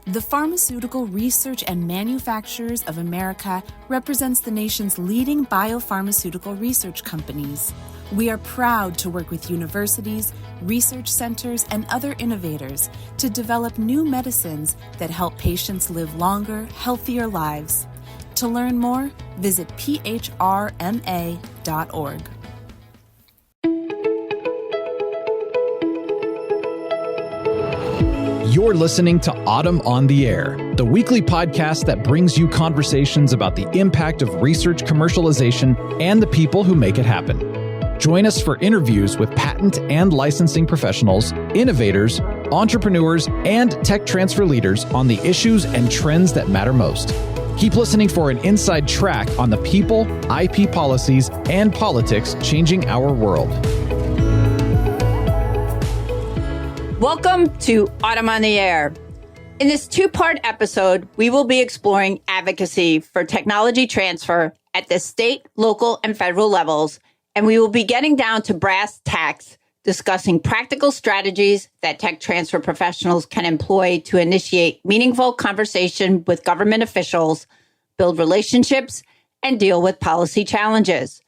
The Pharmaceutical Research and Manufacturers of America represents the nation's leading biopharmaceutical research companies. We are proud to work with universities, research centers, and other innovators to develop new medicines that help patients live longer, healthier lives. To learn more, visit phrma.org. You're listening to Autumn on the Air, the weekly podcast that brings you conversations about the impact of research commercialization and the people who make it happen. Join us for interviews with patent and licensing professionals, innovators, entrepreneurs, and tech transfer leaders on the issues and trends that matter most. Keep listening for an inside track on the people, IP policies, and politics changing our world. Welcome to Autumn on the Air. In this two-part episode, we will be exploring advocacy for technology transfer at the state, local, and federal levels, and we will be getting down to brass tacks, discussing practical strategies that tech transfer professionals can employ to initiate meaningful conversation with government officials, build relationships, and deal with policy challenges.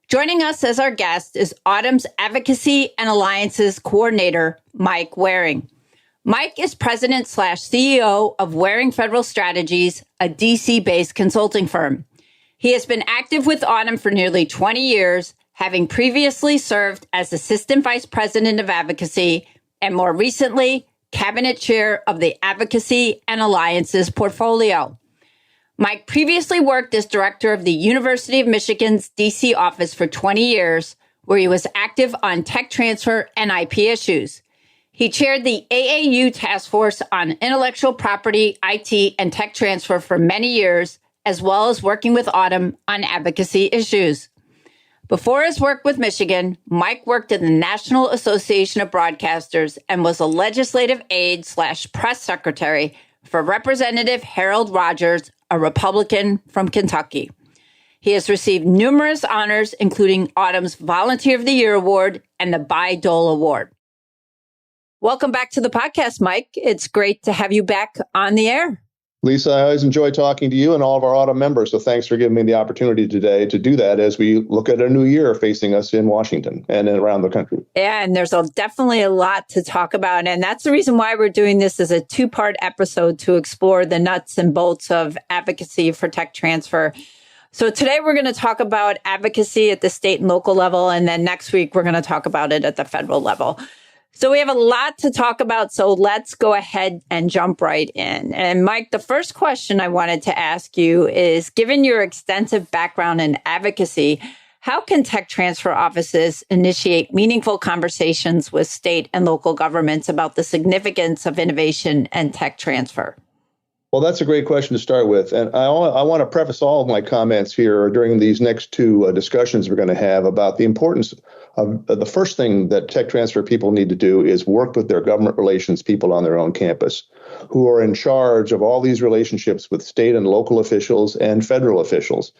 Joining us as our guest is Autumn's Advocacy and Alliances Coordinator, Mike Waring. Mike is President/CEO of Waring Federal Strategies, a DC-based consulting firm. He has been active with Autumn for nearly 20 years, having previously served as Assistant Vice President of Advocacy and more recently, Cabinet Chair of the Advocacy and Alliances portfolio. Mike previously worked as director of the University of Michigan's DC office for 20 years, where he was active on tech transfer and IP issues. He chaired the AAU Task Force on Intellectual Property, IT, and Tech Transfer for many years, as well as working with Autumn on advocacy issues. Before his work with Michigan, Mike worked in the National Association of Broadcasters and was a legislative aide/press secretary for Representative Harold Rogers, a Republican from Kentucky. He has received numerous honors, including Autumn's Volunteer of the Year Award and the Bayh-Dole Award. Welcome back to the podcast, Mike. It's great to have you back on the air. Lisa, I always enjoy talking to you and all of our Autumn members, so thanks for giving me the opportunity today to do that as we look at a new year facing us in Washington and around the country. Yeah, and there's definitely a lot to talk about, and that's the reason why we're doing this as a two-part episode to explore the nuts and bolts of advocacy for tech transfer. So today we're going to talk about advocacy at the state and local level, and then next week we're going to talk about it at the federal level. So we have a lot to talk about, so let's go ahead and jump right in. And Mike, the first question I wanted to ask you is, given your extensive background in advocacy, how can tech transfer offices initiate meaningful conversations with state and local governments about the significance of innovation and tech transfer? Well, that's a great question to start with. And I want to preface all of my comments here during these next two discussions we're going to have about the importance of the first thing that tech transfer people need to do is work with their government relations people on their own campus who are in charge of all these relationships with state and local officials and federal officials.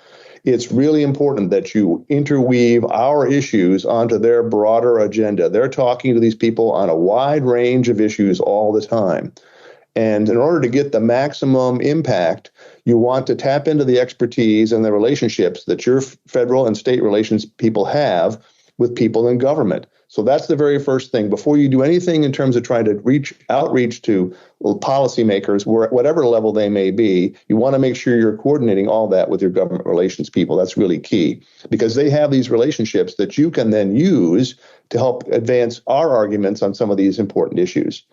It's really important that you interweave our issues onto their broader agenda. They're talking to these people on a wide range of issues all the time. And in order to get the maximum impact, you want to tap into the expertise and the relationships that your federal and state relations people have with people in government. So that's the very first thing. Before you do anything in terms of trying to outreach to policymakers, whatever level they may be, you want to make sure you're coordinating all that with your government relations people. That's really key because they have these relationships that you can then use to help advance our arguments on some of these important issues.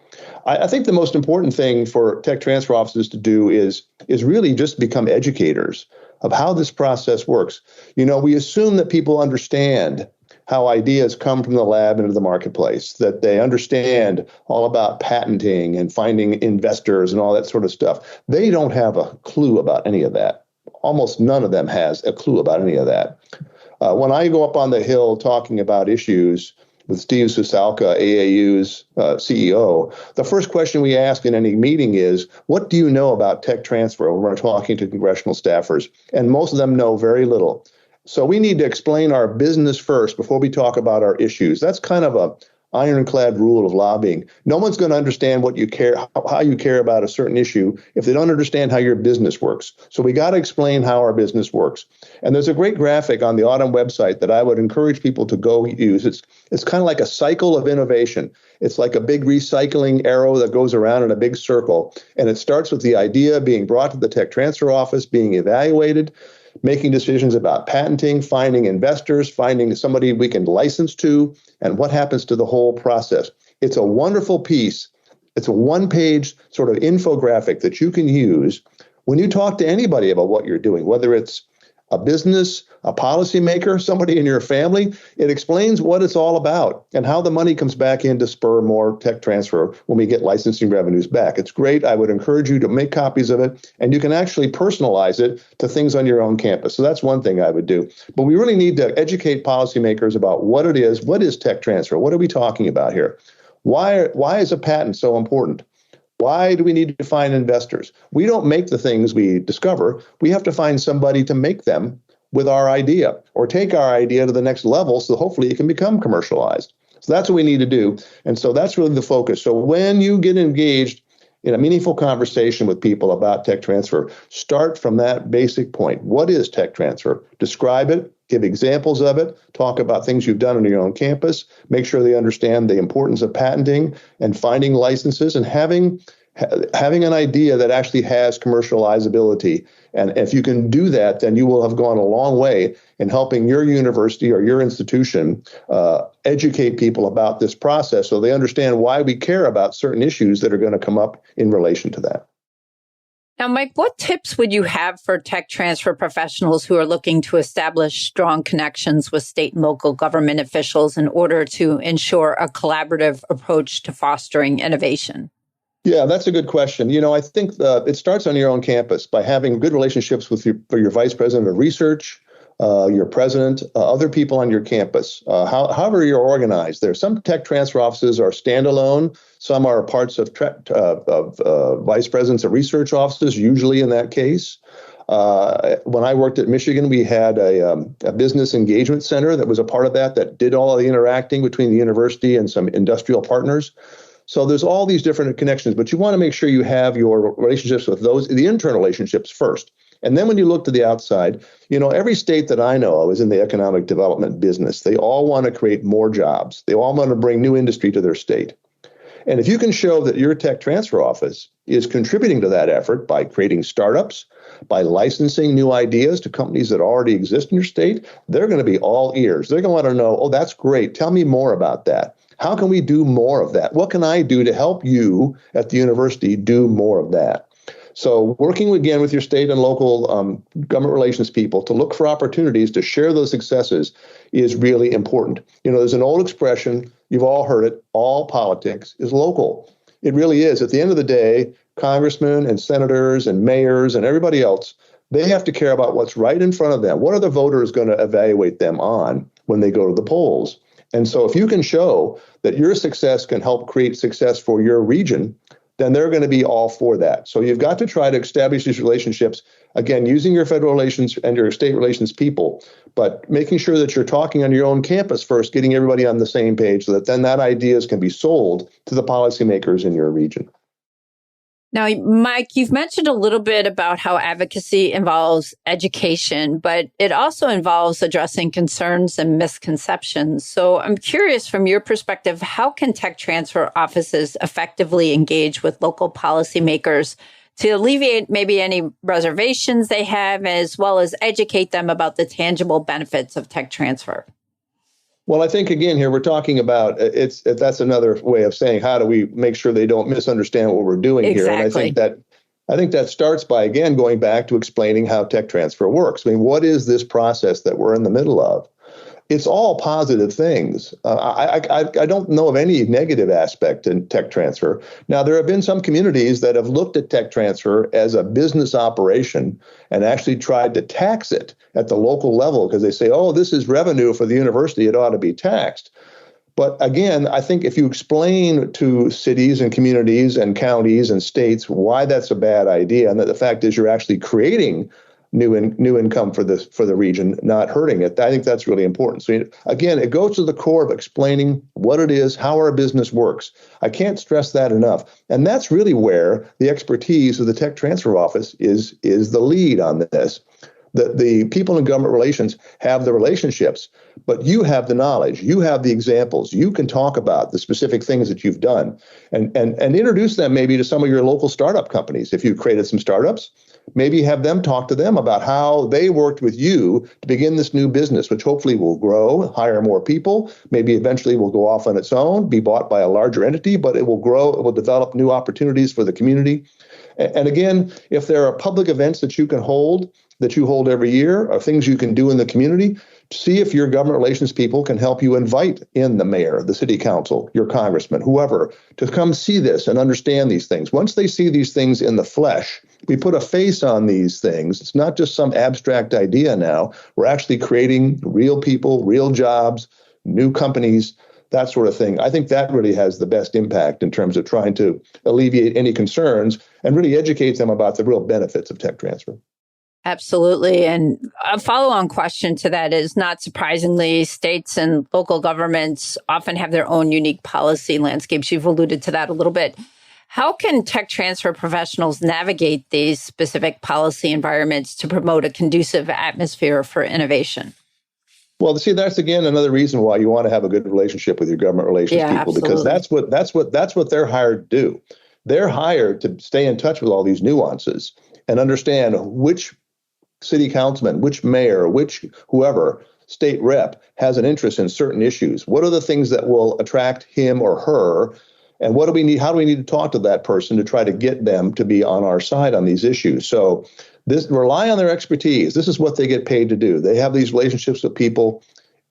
I think the most important thing for tech transfer offices to do is really just become educators of how this process works. You know, we assume that people understand how ideas come from the lab into the marketplace, that they understand all about patenting and finding investors and all that sort of stuff. They don't have a clue about any of that. Almost none of them has a clue about any of that. When I go up on the Hill talking about issues with Steve Susalka, AAU's CEO, the first question we ask in any meeting is, what do you know about tech transfer when we're talking to congressional staffers? And most of them know very little. So we need to explain our business first before we talk about our issues. That's kind of ironclad rule of lobbying. No one's going to understand what you care, how you care about a certain issue if they don't understand how your business works. So we got to explain how our business works. And there's a great graphic on the Autumn website that I would encourage people to go use. It's kind of like a cycle of innovation. It's like a big recycling arrow that goes around in a big circle. And it starts with the idea being brought to the tech transfer office, being evaluated, making decisions about patenting, finding investors, finding somebody we can license to, and what happens to the whole process. It's a wonderful piece. It's a one-page sort of infographic that you can use when you talk to anybody about what you're doing, whether it's a business, a policymaker, somebody in your family. It explains what it's all about and how the money comes back in to spur more tech transfer when we get licensing revenues back. It's great. I would encourage you to make copies of it, and you can actually personalize it to things on your own campus. So that's one thing I would do. But we really need to educate policymakers about what it is. What is tech transfer? What are we talking about here? Why is a patent so important? Why do we need to find investors? We don't make the things we discover. We have to find somebody to make them with our idea or take our idea to the next level so hopefully it can become commercialized. So that's what we need to do. And so that's really the focus. So when you get engaged in a meaningful conversation with people about tech transfer, start from that basic point. What is tech transfer? Describe it, give examples of it, talk about things you've done on your own campus, make sure they understand the importance of patenting and finding licenses and having an idea that actually has commercializability. And if you can do that, then you will have gone a long way in helping your university or your institution educate people about this process so they understand why we care about certain issues that are going to come up in relation to that. Now, Mike, what tips would you have for tech transfer professionals who are looking to establish strong connections with state and local government officials in order to ensure a collaborative approach to fostering innovation? Yeah, that's a good question. I think it starts on your own campus by having good relationships with your vice president of research, your president, other people on your campus, however you're organized there. Some tech transfer offices are standalone. Some are parts of vice presidents of research offices, usually in that case. When I worked at Michigan, we had a business engagement center that was a part of that did all of the interacting between the university and some industrial partners. So there's all these different connections, but you want to make sure you have your relationships with the internal relationships first. And then when you look to the outside, every state that I know of is in the economic development business. They all want to create more jobs. They all want to bring new industry to their state. And if you can show that your tech transfer office is contributing to that effort by creating startups, by licensing new ideas to companies that already exist in your state, they're going to be all ears. They're going to want to know, oh, that's great. Tell me more about that. How can we do more of that? What can I do to help you at the university do more of that? So working again with your state and local government relations people to look for opportunities to share those successes is really important. There's an old expression, you've all heard it, all politics is local. It really is. At the end of the day, congressmen and senators and mayors and everybody else, they have to care about what's right in front of them. What are the voters going to evaluate them on when they go to the polls? And so if you can show that your success can help create success for your region, then they're going to be all for that. So you've got to try to establish these relationships, again, using your federal relations and your state relations people, but making sure that you're talking on your own campus first, getting everybody on the same page so that then that ideas can be sold to the policymakers in your region. Now, Mike, you've mentioned a little bit about how advocacy involves education, but it also involves addressing concerns and misconceptions. So I'm curious, from your perspective, how can tech transfer offices effectively engage with local policymakers to alleviate maybe any reservations they have, as well as educate them about the tangible benefits of tech transfer? Well, I think, again, here we're talking about that's another way of saying, how do we make sure they don't misunderstand what we're doing here? Exactly. And I think that starts by, again, going back to explaining how tech transfer works. I mean, what is this process that we're in the middle of? It's all positive things. I don't know of any negative aspect in tech transfer. Now, there have been some communities that have looked at tech transfer as a business operation and actually tried to tax it at the local level because they say, oh, this is revenue for the university. It ought to be taxed. But again, I think if you explain to cities and communities and counties and states why that's a bad idea, and that the fact is you're actually creating new income for the region, not hurting it. I think that's really important. So again, it goes to the core of explaining what it is, how our business works. I can't stress that enough. And that's really where the expertise of the Tech Transfer Office is the lead on this. The people in government relations have the relationships, but you have the knowledge, you have the examples, you can talk about the specific things that you've done and introduce them maybe to some of your local startup companies. If you've created some startups, maybe have them talk to them about how they worked with you to begin this new business, which hopefully will grow, hire more people, maybe eventually will go off on its own, be bought by a larger entity, but it will grow, it will develop new opportunities for the community. And again, if there are public events that you hold every year, or things you can do in the community, see if your government relations people can help you invite in the mayor, the city council, your congressman, whoever, to come see this and understand these things. Once they see these things in the flesh, we put a face on these things. It's not just some abstract idea now. We're actually creating real people, real jobs, new companies, that sort of thing. I think that really has the best impact in terms of trying to alleviate any concerns and really educate them about the real benefits of tech transfer. Absolutely. And a follow-on question to that is, not surprisingly, states and local governments often have their own unique policy landscapes. You've alluded to that a little bit. How can tech transfer professionals navigate these specific policy environments to promote a conducive atmosphere for innovation? Well, see, that's again another reason why you want to have a good relationship with your government relations people, absolutely. Because that's what they're hired to do. They're hired to stay in touch with all these nuances and understand which city councilman, which mayor, which whoever state rep has an interest in certain issues. What are the things that will attract him or her? And what do we need? How do we need to talk to that person to try to get them to be on our side on these issues? So rely on their expertise. This is what they get paid to do. They have these relationships with people.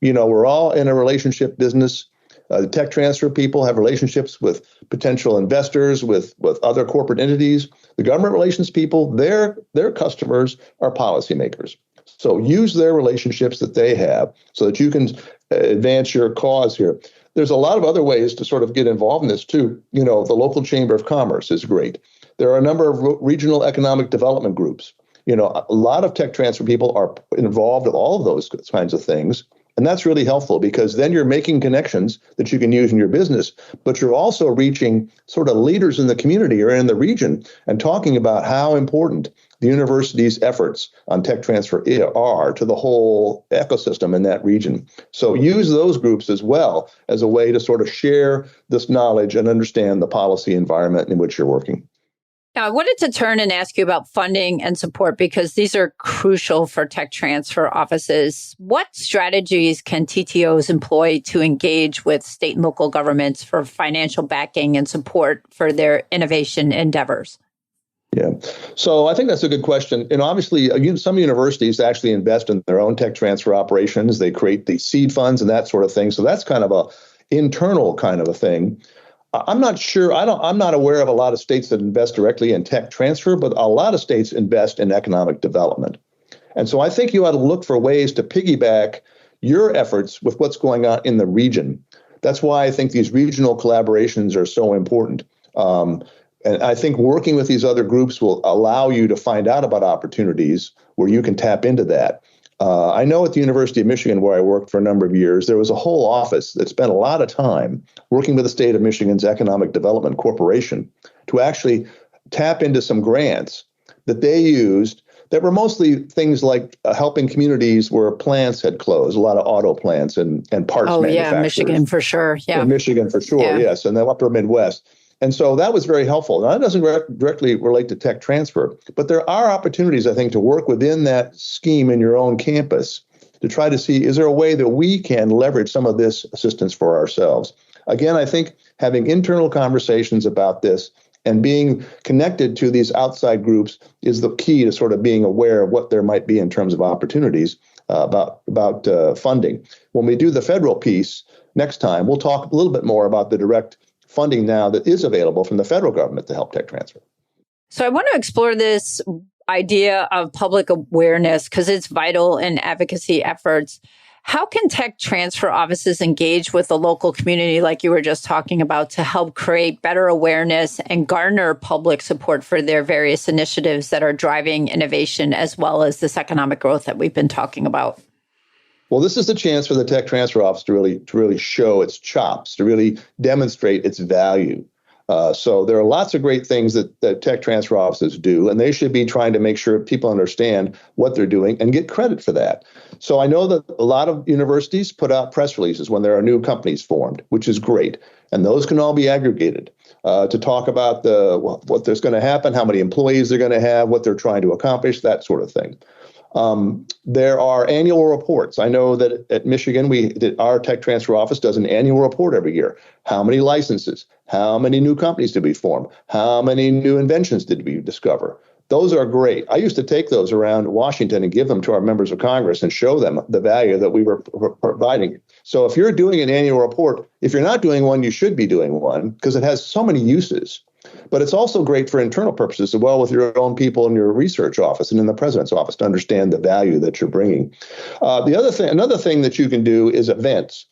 We're all in a relationship business. The tech transfer people have relationships with potential investors, with other corporate entities. The government relations people, their customers are policymakers. So use their relationships that they have so that you can advance your cause here. There's a lot of other ways to sort of get involved in this too. The local chamber of commerce is great. There are a number of regional economic development groups. A lot of tech transfer people are involved with all of those kinds of things. And that's really helpful because then you're making connections that you can use in your business, but you're also reaching sort of leaders in the community or in the region and talking about how important the university's efforts on tech transfer are to the whole ecosystem in that region. So use those groups as well as a way to sort of share this knowledge and understand the policy environment in which you're working. Now, I wanted to turn and ask you about funding and support because these are crucial for tech transfer offices. What strategies can TTOs employ to engage with state and local governments for financial backing and support for their innovation endeavors? Yeah. So I think that's a good question. And obviously, some universities actually invest in their own tech transfer operations. They create the seed funds and that sort of thing. So that's kind of a internal kind of a thing. I'm not sure. I'm not aware of a lot of states that invest directly in tech transfer, but a lot of states invest in economic development. And so I think you ought to look for ways to piggyback your efforts with what's going on in the region. That's why I think these regional collaborations are so important. And I think working with these other groups will allow you to find out about opportunities where you can tap into that. I know at the University of Michigan, where I worked for a number of years, there was a whole office that spent a lot of time working with the state of Michigan's Economic Development Corporation to actually tap into some grants that they used that were mostly things like helping communities where plants had closed, a lot of auto plants and parts manufacturers. Oh, yeah, Michigan for sure. Yeah, Michigan for sure, yeah. Yes, and the upper Midwest. And so that was very helpful. Now, that doesn't directly relate to tech transfer, but there are opportunities, I think, to work within that scheme in your own campus to try to see, is there a way that we can leverage some of this assistance for ourselves? Again, I think having internal conversations about this and being connected to these outside groups is the key to sort of being aware of what there might be in terms of opportunities about funding. When we do the federal piece next time, we'll talk a little bit more about the direct funding now that is available from the federal government to help tech transfer. So I want to explore this idea of public awareness because it's vital in advocacy efforts. How can tech transfer offices engage with the local community, like you were just talking about, to help create better awareness and garner public support for their various initiatives that are driving innovation as well as this economic growth that we've been talking about? Well, this is the chance for the tech transfer office to really show its chops, to really demonstrate its value. So there are lots of great things that tech transfer offices do, and they should be trying to make sure people understand what they're doing and get credit for that. So I know that a lot of universities put out press releases when there are new companies formed, which is great. And those can all be aggregated to talk about what there's going to happen, how many employees they're going to have, what they're trying to accomplish, that sort of thing. There are annual reports. I know that at Michigan, our tech transfer office does an annual report every year. How many licenses? How many new companies did we form? How many new inventions did we discover? Those are great. I used to take those around Washington and give them to our members of Congress and show them the value that we were providing. So if you're doing an annual report, if you're not doing one, you should be doing one because it has so many uses. But it's also great for internal purposes as well with your own people in your research office and in the president's office to understand the value that you're bringing. Another thing that you can do is events.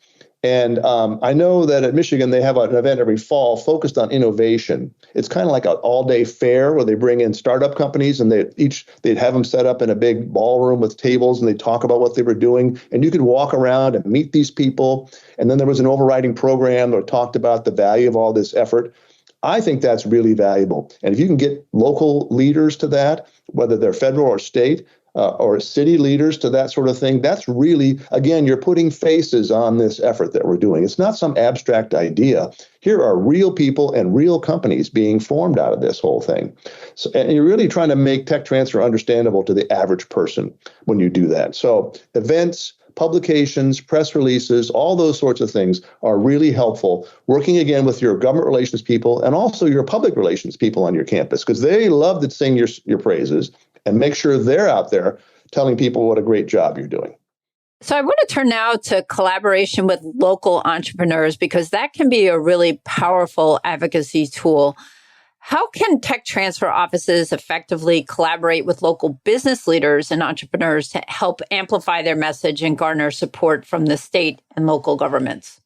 And I know that at Michigan, they have an event every fall focused on innovation. It's kind of like an all-day fair where they bring in startup companies and they'd have them set up in a big ballroom with tables and they talk about what they were doing. And you could walk around and meet these people. And then there was an overriding program that talked about the value of all this effort. I think that's really valuable. And if you can get local leaders to that, whether they're federal or state, or city leaders to that sort of thing, that's really, again, you're putting faces on this effort that we're doing. It's not some abstract idea. Here are real people and real companies being formed out of this whole thing. So, and you're really trying to make tech transfer understandable to the average person when you do that. So events, publications, press releases, all those sorts of things are really helpful. Working again with your government relations people and also your public relations people on your campus, because they love to sing your praises and make sure they're out there telling people what a great job you're doing. So I want to turn now to collaboration with local entrepreneurs, because that can be a really powerful advocacy tool. How can tech transfer offices effectively collaborate with local business leaders and entrepreneurs to help amplify their message and garner support from the state and local governments?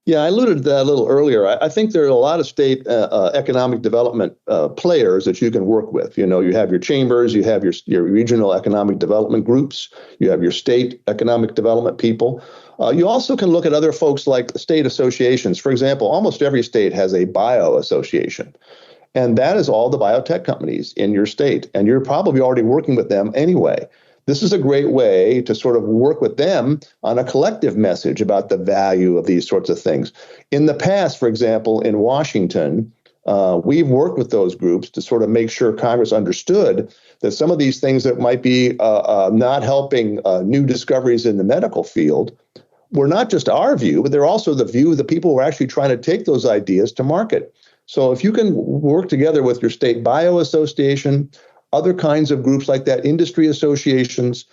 Yeah, I alluded to that a little earlier. I think there are a lot of state economic development players that you can work with. You know, you have your chambers, you have your regional economic development groups, you have your state economic development people. You also can look at other folks like state associations. For example, almost every state has a bio association. And that is all the biotech companies in your state. And you're probably already working with them anyway. This is a great way to sort of work with them on a collective message about the value of these sorts of things. In the past, for example, in Washington, we've worked with those groups to sort of make sure Congress understood that some of these things that might be not helping new discoveries in the medical field were not just our view, but they're also the view of the people who are actually trying to take those ideas to market. So if you can work together with your state bio association, other kinds of groups like that, industry associations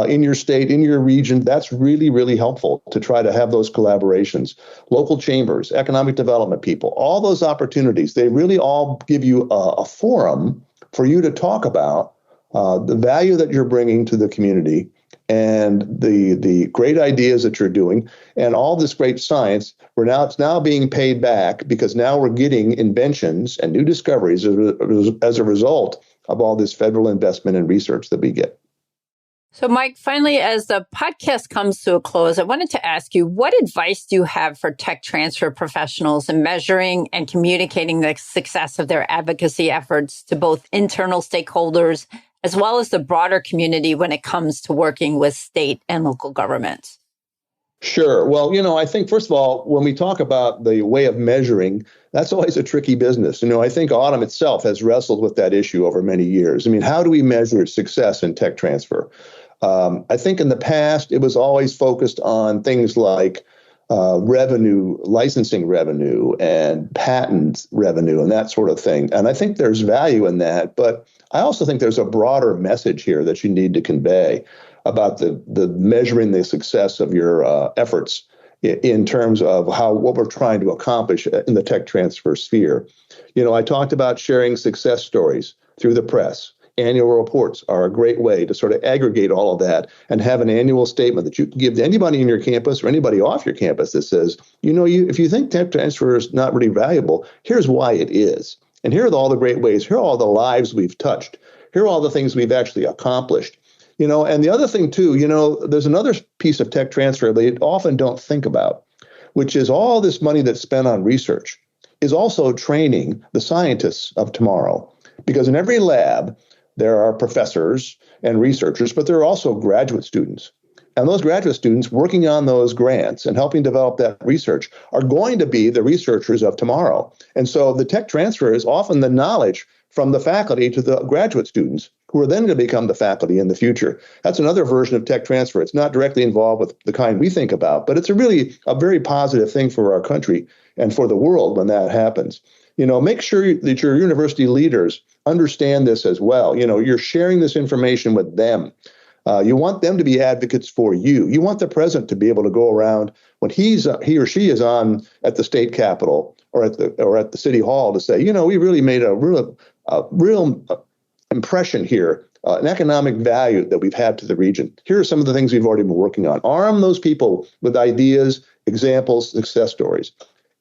in your state, in your region, that's really, really helpful to try to have those collaborations. Local chambers, economic development people, all those opportunities, they really all give you a forum for you to talk about the value that you're bringing to the community and the great ideas that you're doing and all this great science. It's now being paid back because now we're getting inventions and new discoveries as a result of all this federal investment and research that we get. So, Mike, finally, as the podcast comes to a close, I wanted to ask you, what advice do you have for tech transfer professionals in measuring and communicating the success of their advocacy efforts to both internal stakeholders as well as the broader community when it comes to working with state and local governments? Sure. Well, I think, first of all, when we talk about the way of measuring, that's always a tricky business. I think Autumn itself has wrestled with that issue over many years. How do we measure success in tech transfer? I think in the past, it was always focused on things like revenue, licensing revenue, and patent revenue, and that sort of thing. And I think there's value in that. But I also think there's a broader message here that you need to convey about the measuring the success of your efforts in terms of what we're trying to accomplish in the tech transfer sphere. I talked about sharing success stories through the press, annual reports are a great way to sort of aggregate all of that and have an annual statement that you can give to anybody in your campus or anybody off your campus that says, if you think tech transfer is not really valuable, here's why it is. And here are all the great ways. Here are all the lives we've touched. Here are all the things we've actually accomplished. And the other thing too, there's another piece of tech transfer they often don't think about, which is all this money that's spent on research is also training the scientists of tomorrow. Because in every lab, there are professors and researchers, but there are also graduate students. And those graduate students working on those grants and helping develop that research are going to be the researchers of tomorrow. And so the tech transfer is often the knowledge from the faculty to the graduate students who are then going to become the faculty in the future. That's another version of tech transfer. It's not directly involved with the kind we think about, but it's a very positive thing for our country and for the world when that happens. Make sure that your university leaders understand this as well. You're sharing this information with them. You want them to be advocates for you. You want the president to be able to go around when he or she is on at the state capitol or at the city hall to say, we really made a real impression here, an economic value that we've had to the region. Here are some of the things we've already been working on. Arm those people with ideas, examples, success stories.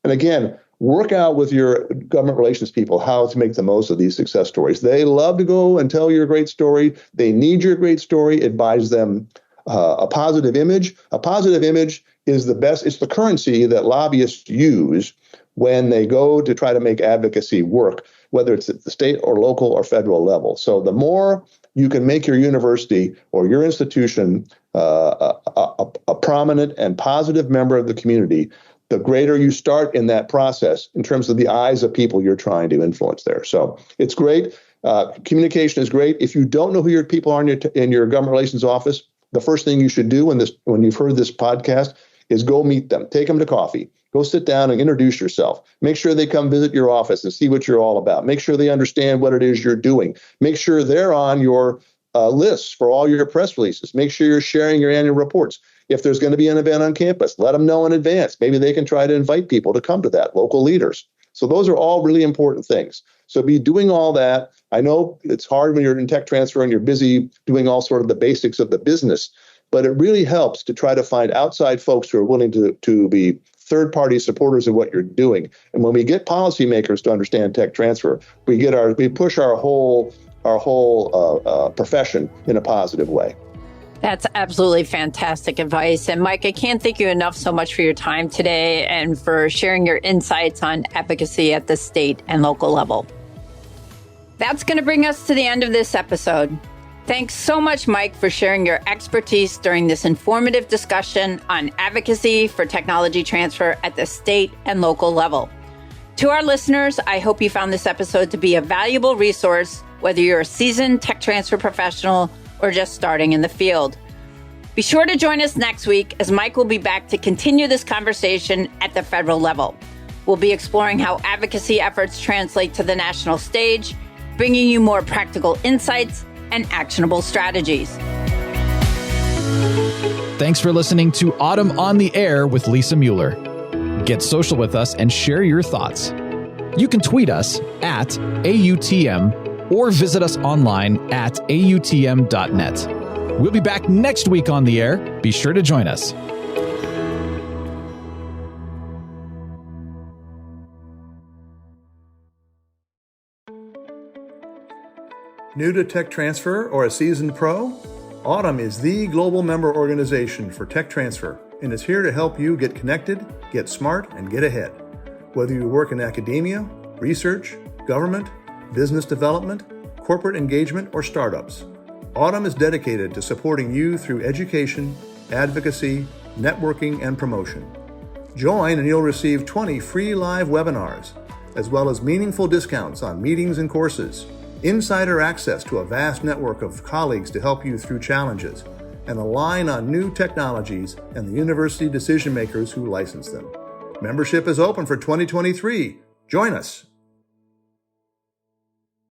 And again, work out with your government relations people how to make the most of these success stories. They love to go and tell your great story. They need your great story. It buys them a positive image. A positive image is the best. It's the currency that lobbyists use when they go to try to make advocacy work, whether it's at the state or local or federal level. So the more you can make your university or your institution a prominent and positive member of the community, the greater you start in that process in terms of the eyes of people you're trying to influence there. So it's great. Communication is great. If you don't know who your people are in your government relations office, the first thing you should do when you've heard this podcast is go meet them. Take them to coffee. Go sit down and introduce yourself. Make sure they come visit your office and see what you're all about. Make sure they understand what it is you're doing. Make sure they're on your lists for all your press releases. Make sure you're sharing your annual reports. If there's going to be an event on campus, let them know in advance. Maybe they can try to invite people to come to that, local leaders. So those are all really important things. So be doing all that. I know it's hard when you're in tech transfer and you're busy doing all sort of the basics of the business, but it really helps to try to find outside folks who are willing to be third-party supporters of what you're doing. And when we get policymakers to understand tech transfer, we push our whole profession in a positive way. That's absolutely fantastic advice. And Mike, I can't thank you enough so much for your time today and for sharing your insights on advocacy at the state and local level. That's going to bring us to the end of this episode. Thanks so much, Mike, for sharing your expertise during this informative discussion on advocacy for technology transfer at the state and local level. To our listeners, I hope you found this episode to be a valuable resource, whether you're a seasoned tech transfer professional or just starting in the field. Be sure to join us next week as Mike will be back to continue this conversation at the federal level. We'll be exploring how advocacy efforts translate to the national stage, bringing you more practical insights and actionable strategies. Thanks for listening to Autumn on the Air with Lisa Mueller. Get social with us and share your thoughts. You can tweet us at AUTM or visit us online at autm.net. We'll be back next week on the air. Be sure to join us. New to tech transfer or a seasoned pro? AUTM is the global member organization for tech transfer and is here to help you get connected, get smart, and get ahead. Whether you work in academia, research, government, business development, corporate engagement, or startups, AUTM is dedicated to supporting you through education, advocacy, networking, and promotion. Join and you'll receive 20 free live webinars, as well as meaningful discounts on meetings and courses, insider access to a vast network of colleagues to help you through challenges, and align on new technologies and the university decision makers who license them. Membership is open for 2023. Join us.